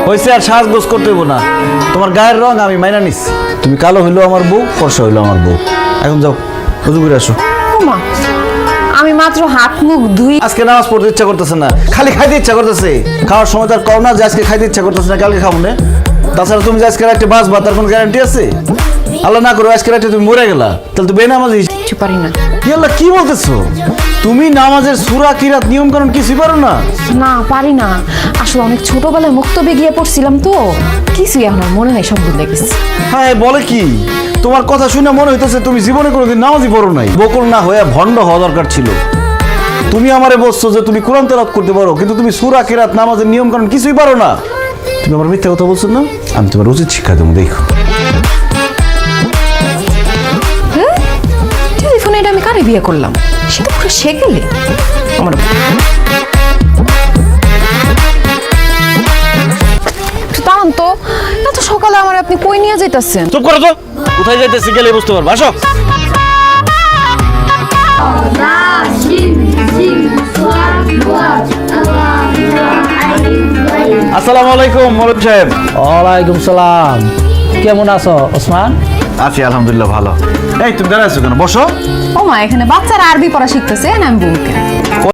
হয়েছে আর সাজগোজ করতে হইব না। তোমার গায়ের রং আমি মাইনা নিচ্ছি। তুমি কালো হইলো আমার বউ, ফর্সা হইলো আমার বউ। এখন যাও উজু করে আসো। মা আমি মাত্র হাত মুখ ধুই। আজকে নামাজ পড়তে ইচ্ছা করতেছে না, খালি খাইতে ইচ্ছা করতেছে। খাওয়ার সময় তার কও না যে আজকে খাইতে ইচ্ছা করতেছে না, কালকে খাবো না। তাছাড়া তুমি যে আজকে রাতে বাঁচবা তার কোনো গ্যারান্টি আছে? আল্লাহ না করো আজকে রাতে তুমি মরে গেলা, তাহলে তো বেনামাজি। কিছু পারি না। কি আল্লাহ কি বলতেছো? তুমি নামাজের সূরা কিরাত নিয়ম কানুন কিছুই পারো না? না পারি না, আসলে অনেক ছোটবেলায় মুক্তবে গিয়ে পড়ছিলাম তো কিছুই এখন আর মনে নেই, সব ভুলে গেছি। হ্যাঁ বলে কি? তোমার কথা শুনে মনে হইতেছে তুমি জীবনে কোনোদিন নামাজই পড়ো নাই। বকুল না হয়ে ভণ্ড হওয়া দরকার ছিল। তুমি আমারে বলছো যে তুমি কোরআন তেলাওয়াত করতে পারো, কিন্তু তুমি সূরা কিরাত নামাজের নিয়ম কানুন কিছুই পারো না। তুমি আমার মিথ্যা কথা বলছো না? আমি তোমার উচিত শিক্ষা দেবো, দেখো। টেলিফোনে এটা আমি কারে বিয়ে করলাম? সেটা পুরো শেখেলে আমার। দাঁড়ান তো, এত সকালে আমার আপনি কই নিয়ে যাইতেছেন? চুপ করো তো, কোথায় যাইতেছি গেলে বুঝতে পারবো। আসো। আসসালামু আলাইকুম মৌলভী সাহেব। ওয়ালাইকুম সালাম। কেমন আছো ওসমান? আছি আলহামদুলিল্লাহ ভালো। এই তুমি দাঁড়ায় আছো কেন? বসো। ও মা, এখানে বাচ্চারা আরবি পড়া শিখতেছে না, আমি বলকে।